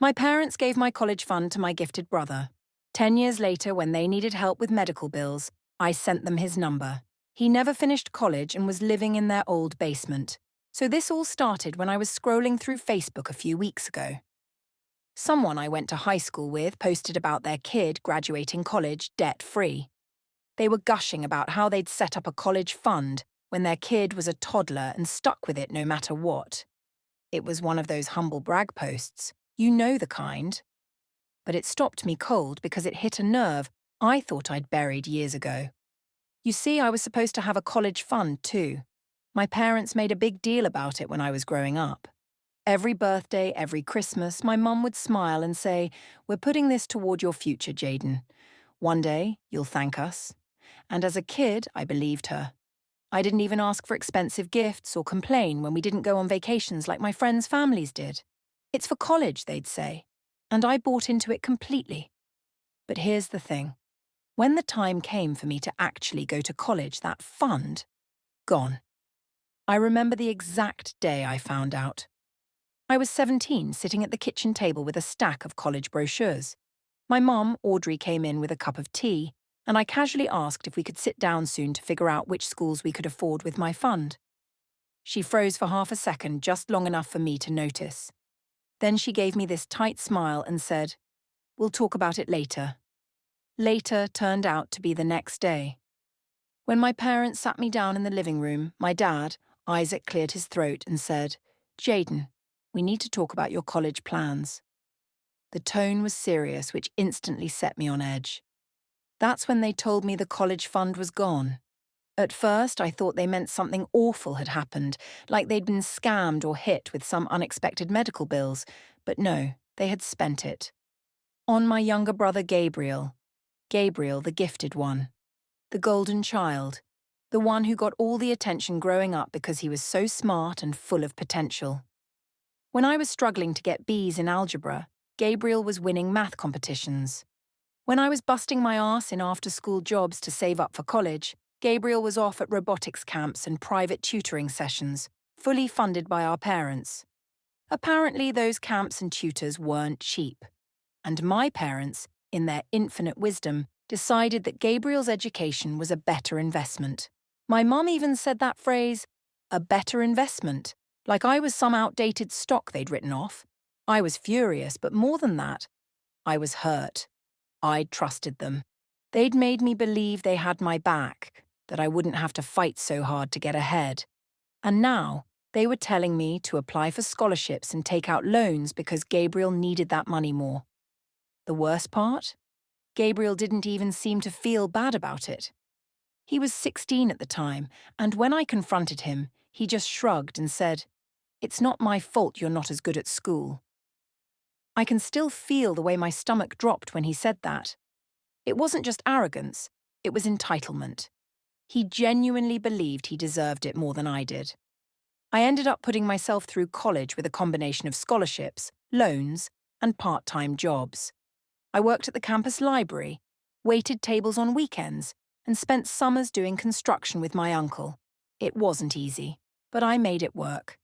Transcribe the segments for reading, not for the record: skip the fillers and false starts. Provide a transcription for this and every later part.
My parents gave my college fund to my gifted brother. 10 years later, when they needed help with medical bills, I sent them his number. He never finished college and was living in their old basement. So this all started when I was scrolling through Facebook a few weeks ago. Someone I went to high school with posted about their kid graduating college debt-free. They were gushing about how they'd set up a college fund when their kid was a toddler and stuck with it no matter what. It was one of those humble brag posts. You know the kind. But it stopped me cold because it hit a nerve I thought I'd buried years ago. You see, I was supposed to have a college fund too. My parents made a big deal about it when I was growing up. Every birthday, every Christmas, my mum would smile and say, "We're putting this toward your future, Jaden. One day, you'll thank us." And as a kid, I believed her. I didn't even ask for expensive gifts or complain when we didn't go on vacations like my friends' families did. It's for college, they'd say. And I bought into it completely. But here's the thing. When the time came for me to actually go to college, that fund, gone. I remember the exact day I found out. I was 17, sitting at the kitchen table with a stack of college brochures. My mum, Audrey, came in with a cup of tea, and I casually asked if we could sit down soon to figure out which schools we could afford with my fund. She froze for half a second, just long enough for me to notice. Then she gave me this tight smile and said, "We'll talk about it later." Later turned out to be the next day. When my parents sat me down in the living room, my dad, Isaac, cleared his throat and said, "Jaden, we need to talk about your college plans." The tone was serious, which instantly set me on edge. That's when they told me the college fund was gone. At first, I thought they meant something awful had happened, like they'd been scammed or hit with some unexpected medical bills, but no, they had spent it. On my younger brother Gabriel. Gabriel, the gifted one. The golden child. The one who got all the attention growing up because he was so smart and full of potential. When I was struggling to get B's in algebra, Gabriel was winning math competitions. When I was busting my arse in after-school jobs to save up for college, Gabriel was off at robotics camps and private tutoring sessions, fully funded by our parents. Apparently, those camps and tutors weren't cheap. And my parents, in their infinite wisdom, decided that Gabriel's education was a better investment. My mum even said that phrase, "a better investment," like I was some outdated stock they'd written off. I was furious, but more than that, I was hurt. I'd trusted them. They'd made me believe they had my back, that I wouldn't have to fight so hard to get ahead. And now, they were telling me to apply for scholarships and take out loans because Gabriel needed that money more. The worst part? Gabriel didn't even seem to feel bad about it. He was 16 at the time, and when I confronted him, he just shrugged and said, "It's not my fault you're not as good at school." I can still feel the way my stomach dropped when he said that. It wasn't just arrogance, it was entitlement. He genuinely believed he deserved it more than I did. I ended up putting myself through college with a combination of scholarships, loans, and part-time jobs. I worked at the campus library, waited tables on weekends, and spent summers doing construction with my uncle. It wasn't easy, but I made it work.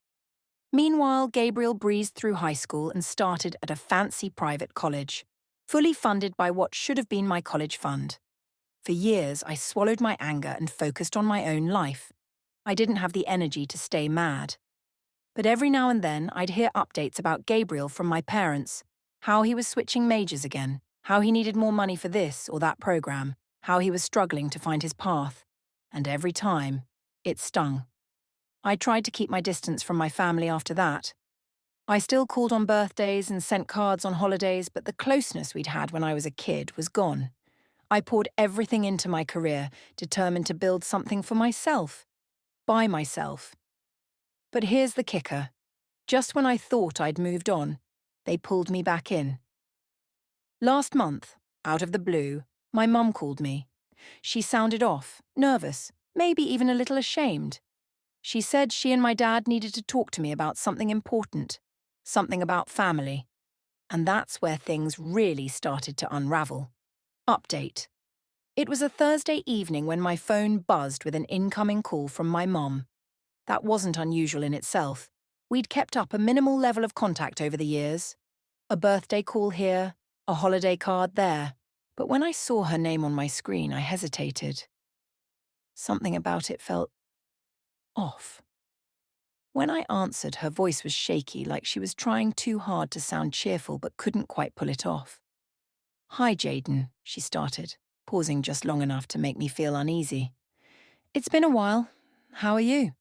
Meanwhile, Gabriel breezed through high school and started at a fancy private college, fully funded by what should have been my college fund. For years, I swallowed my anger and focused on my own life. I didn't have the energy to stay mad. But every now and then, I'd hear updates about Gabriel from my parents, how he was switching majors again, how he needed more money for this or that program, how he was struggling to find his path. And every time, it stung. I tried to keep my distance from my family after that. I still called on birthdays and sent cards on holidays, but the closeness we'd had when I was a kid was gone. I poured everything into my career, determined to build something for myself, by myself. But here's the kicker. Just when I thought I'd moved on, they pulled me back in. Last month, out of the blue, my mum called me. She sounded off, nervous, maybe even a little ashamed. She said she and my dad needed to talk to me about something important, something about family. And that's where things really started to unravel. Update. It was a Thursday evening when my phone buzzed with an incoming call from my mum. That wasn't unusual in itself. We'd kept up a minimal level of contact over the years. A birthday call here, a holiday card there. But when I saw her name on my screen, I hesitated. Something about it felt off. When I answered, her voice was shaky, like she was trying too hard to sound cheerful but couldn't quite pull it off. "Hi, Jaden," she started, pausing just long enough to make me feel uneasy. "It's been a while. How are you?"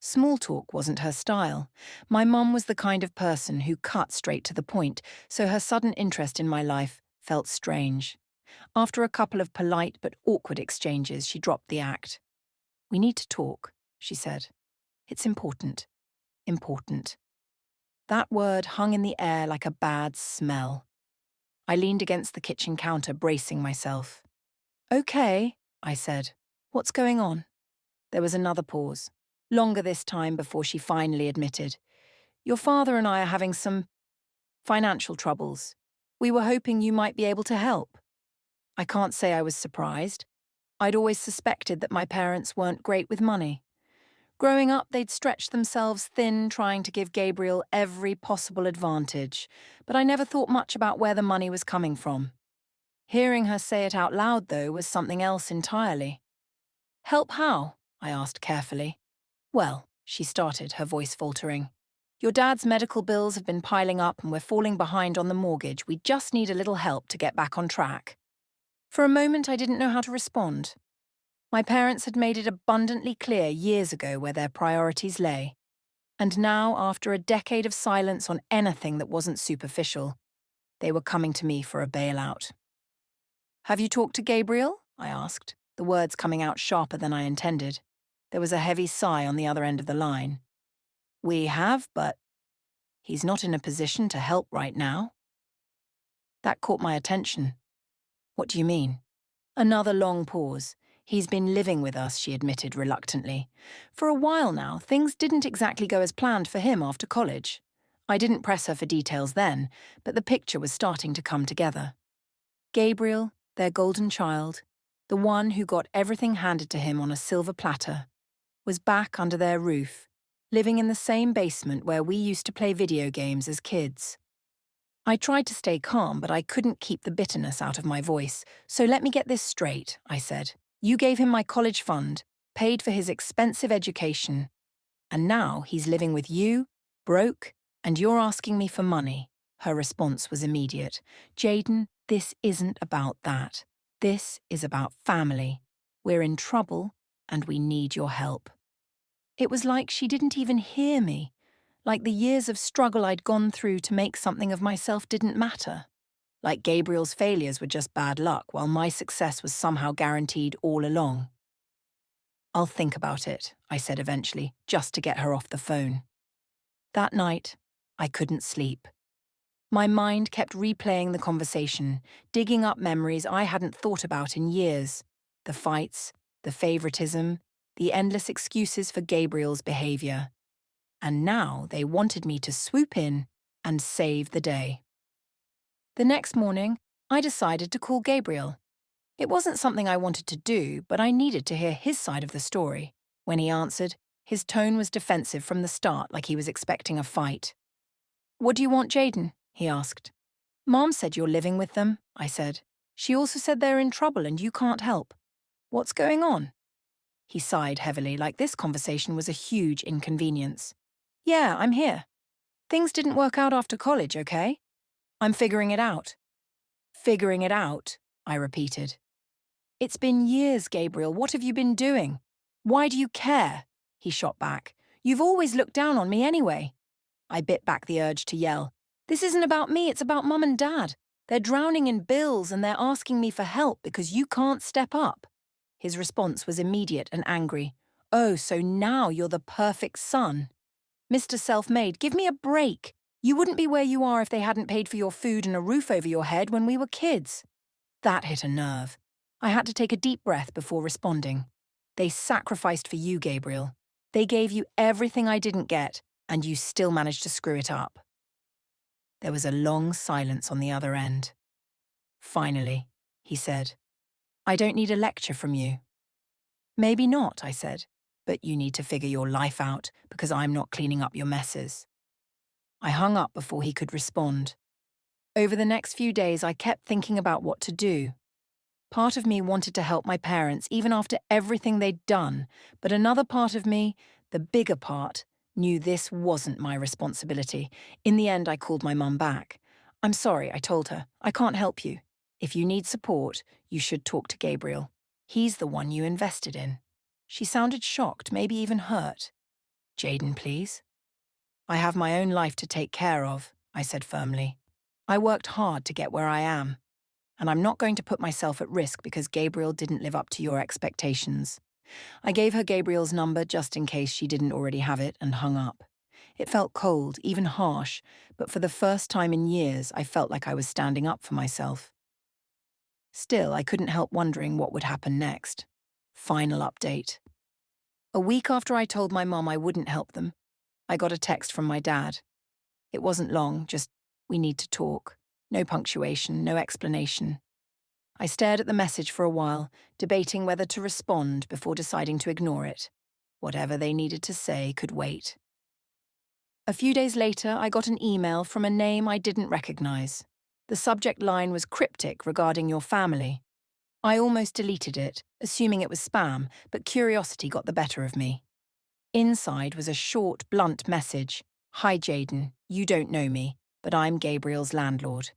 Small talk wasn't her style. My mum was the kind of person who cut straight to the point, so her sudden interest in my life felt strange. After a couple of polite but awkward exchanges, she dropped the act. "We need to talk," she said. "It's important. Important." That word hung in the air like a bad smell. I leaned against the kitchen counter, bracing myself. "Okay," I said. "What's going on?" There was another pause, longer this time before she finally admitted. "Your father and I are having some financial troubles. We were hoping you might be able to help." I can't say I was surprised. I'd always suspected that my parents weren't great with money. Growing up, they'd stretched themselves thin trying to give Gabriel every possible advantage, but I never thought much about where the money was coming from. Hearing her say it out loud, though, was something else entirely. "Help how?" I asked carefully. "Well," she started, her voice faltering. "Your dad's medical bills have been piling up and we're falling behind on the mortgage. We just need a little help to get back on track." For a moment, I didn't know how to respond. My parents had made it abundantly clear years ago where their priorities lay. And now, after a decade of silence on anything that wasn't superficial, they were coming to me for a bailout. "Have you talked to Gabriel?" I asked, the words coming out sharper than I intended. There was a heavy sigh on the other end of the line. "We have, but he's not in a position to help right now." That caught my attention. "What do you mean?" Another long pause. "He's been living with us," she admitted reluctantly. "For a while now, things didn't exactly go as planned for him after college. I didn't press her for details then, but the picture was starting to come together. Gabriel, their golden child, the one who got everything handed to him on a silver platter, was back under their roof, living in the same basement where we used to play video games as kids. I tried to stay calm, but I couldn't keep the bitterness out of my voice. "So let me get this straight," I said. "You gave him my college fund, paid for his expensive education, and now he's living with you, broke, and you're asking me for money." Her response was immediate. "Jaden, this isn't about that. This is about family. We're in trouble, and we need your help." It was like she didn't even hear me. Like the years of struggle I'd gone through to make something of myself didn't matter. Like Gabriel's failures were just bad luck, while my success was somehow guaranteed all along. "I'll think about it," I said eventually, just to get her off the phone. That night, I couldn't sleep. My mind kept replaying the conversation, digging up memories I hadn't thought about in years. The fights, the favoritism, the endless excuses for Gabriel's behavior. And now they wanted me to swoop in and save the day. The next morning, I decided to call Gabriel. It wasn't something I wanted to do, but I needed to hear his side of the story. When he answered, his tone was defensive from the start, like he was expecting a fight. "What do you want, Jaden?" he asked. "Mom said you're living with them," I said. "She also said they're in trouble and you can't help. What's going on?" He sighed heavily, like this conversation was a huge inconvenience. "Yeah, I'm here. Things didn't work out after college, okay? I'm figuring it out." "Figuring it out," I repeated. "It's been years, Gabriel. What have you been doing? Why do you care?" he shot back. "You've always looked down on me anyway." I bit back the urge to yell. "This isn't about me, it's about Mum and Dad. They're drowning in bills and they're asking me for help because you can't step up." His response was immediate and angry. "Oh, so now you're the perfect son. Mr. Self-Made, give me a break. You wouldn't be where you are if they hadn't paid for your food and a roof over your head when we were kids." That hit a nerve. I had to take a deep breath before responding. "They sacrificed for you, Gabriel. They gave you everything I didn't get, and you still managed to screw it up." There was a long silence on the other end. "Finally," he said, "I don't need a lecture from you." "Maybe not," I said, "but you need to figure your life out because I'm not cleaning up your messes." I hung up before he could respond. Over the next few days, I kept thinking about what to do. Part of me wanted to help my parents, even after everything they'd done, but another part of me, the bigger part, knew this wasn't my responsibility. In the end, I called my mum back. "I'm sorry," I told her. "I can't help you. If you need support, you should talk to Gabriel. He's the one you invested in." She sounded shocked, maybe even hurt. "Jaden, please." "I have my own life to take care of," I said firmly. "I worked hard to get where I am, and I'm not going to put myself at risk because Gabriel didn't live up to your expectations." I gave her Gabriel's number just in case she didn't already have it and hung up. It felt cold, even harsh, but for the first time in years, I felt like I was standing up for myself. Still, I couldn't help wondering what would happen next. Final update. A week after I told my mom I wouldn't help them, I got a text from my dad. It wasn't long, just, "We need to talk." No punctuation, no explanation. I stared at the message for a while, debating whether to respond before deciding to ignore it. Whatever they needed to say could wait. A few days later, I got an email from a name I didn't recognize. The subject line was cryptic regarding your family. I almost deleted it, assuming it was spam, but curiosity got the better of me. Inside was a short, blunt message. "Hi, Jaden. You don't know me, but I'm Gabriel's landlord.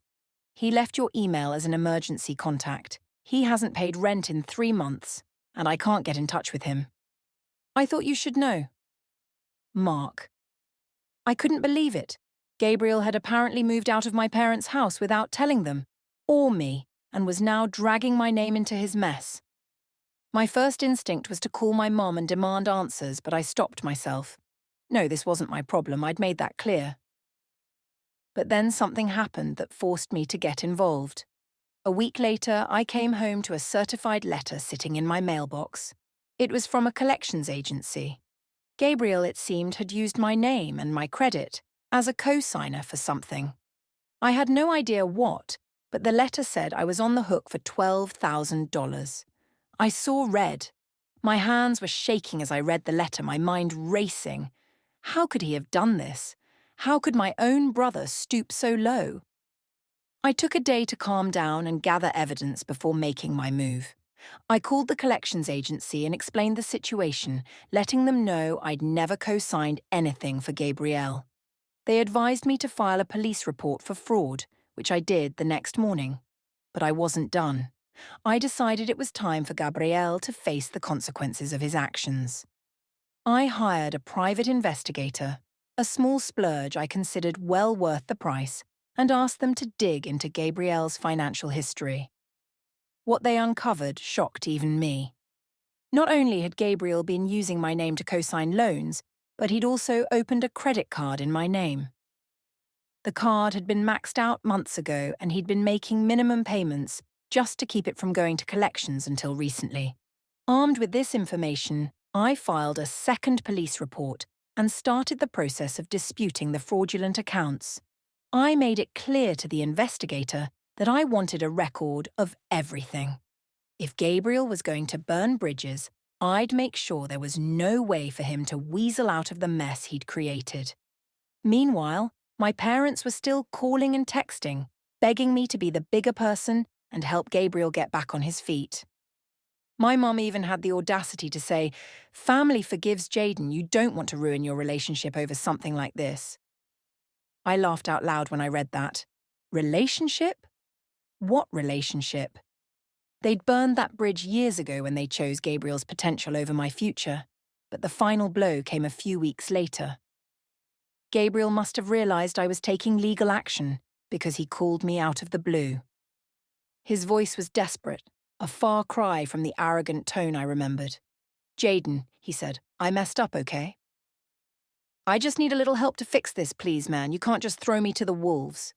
He left your email as an emergency contact. He hasn't paid rent in 3 months, and I can't get in touch with him. I thought you should know. Mark." I couldn't believe it. Gabriel had apparently moved out of my parents' house without telling them, or me, and was now dragging my name into his mess. My first instinct was to call my mom and demand answers, but I stopped myself. No, this wasn't my problem, I'd made that clear. But then something happened that forced me to get involved. A week later, I came home to a certified letter sitting in my mailbox. It was from a collections agency. Gabriel, it seemed, had used my name and my credit as a co-signer for something. I had no idea what, but the letter said I was on the hook for $12,000. I saw red. My hands were shaking as I read the letter, my mind racing. How could he have done this? How could my own brother stoop so low? I took a day to calm down and gather evidence before making my move. I called the collections agency and explained the situation, letting them know I'd never co-signed anything for Gabrielle. They advised me to file a police report for fraud, which I did the next morning. But I wasn't done. I decided it was time for Gabriel to face the consequences of his actions. I hired a private investigator, a small splurge I considered well worth the price, and asked them to dig into Gabrielle's financial history. What they uncovered shocked even me. Not only had Gabriel been using my name to co-sign loans, but he'd also opened a credit card in my name. The card had been maxed out months ago, and he'd been making minimum payments just to keep it from going to collections until recently. Armed with this information, I filed a second police report and started the process of disputing the fraudulent accounts. I made it clear to the investigator that I wanted a record of everything. If Gabriel was going to burn bridges, I'd make sure there was no way for him to weasel out of the mess he'd created. Meanwhile, my parents were still calling and texting, begging me to be the bigger person and help Gabriel get back on his feet. My mum even had the audacity to say, "Family forgives Jaden, you don't want to ruin your relationship over something like this." I laughed out loud when I read that. Relationship? What relationship? They'd burned that bridge years ago when they chose Gabriel's potential over my future, but the final blow came a few weeks later. Gabriel must have realized I was taking legal action because he called me out of the blue. His voice was desperate, a far cry from the arrogant tone I remembered. "Jaden," he said, "I messed up, okay? I just need a little help to fix this, please, man. You can't just throw me to the wolves."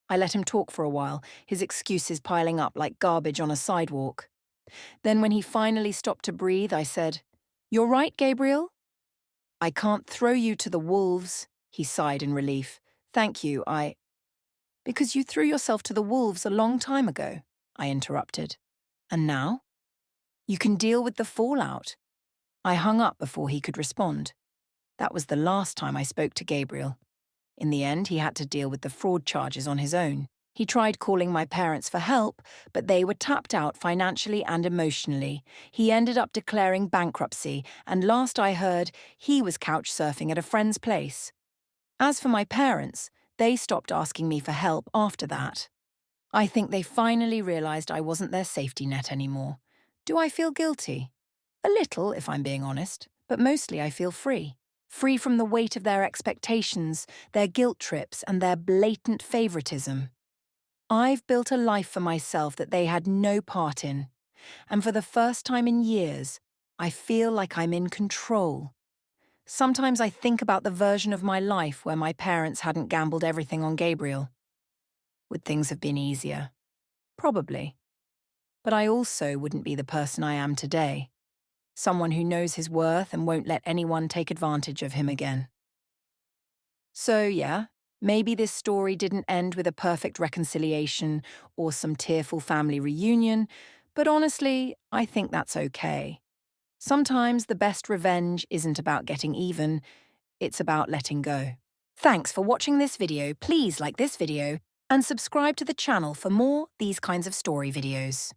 I let him talk for a while, his excuses piling up like garbage on a sidewalk. Then when he finally stopped to breathe, I said, "You're right, Gabriel? I can't throw you to the wolves," he sighed in relief. "Thank you, Because you threw yourself to the wolves a long time ago," I interrupted. "And now? You can deal with the fallout." I hung up before he could respond. That was the last time I spoke to Gabriel. In the end, he had to deal with the fraud charges on his own. He tried calling my parents for help, but they were tapped out financially and emotionally. He ended up declaring bankruptcy, and last I heard, he was couch surfing at a friend's place. As for my parents, they stopped asking me for help after that. I think they finally realized I wasn't their safety net anymore. Do I feel guilty? A little, if I'm being honest, but mostly I feel free. Free from the weight of their expectations, their guilt trips, and their blatant favoritism. I've built a life for myself that they had no part in, and for the first time in years, I feel like I'm in control. Sometimes I think about the version of my life where my parents hadn't gambled everything on Gabriel. Would things have been easier? Probably. But I also wouldn't be the person I am today. Someone who knows his worth and won't let anyone take advantage of him again. So yeah, maybe this story didn't end with a perfect reconciliation or some tearful family reunion, but honestly, I think that's okay. Sometimes the best revenge isn't about getting even, it's about letting go. Thanks for watching this video. Please like this video and subscribe to the channel for more these kinds of story videos.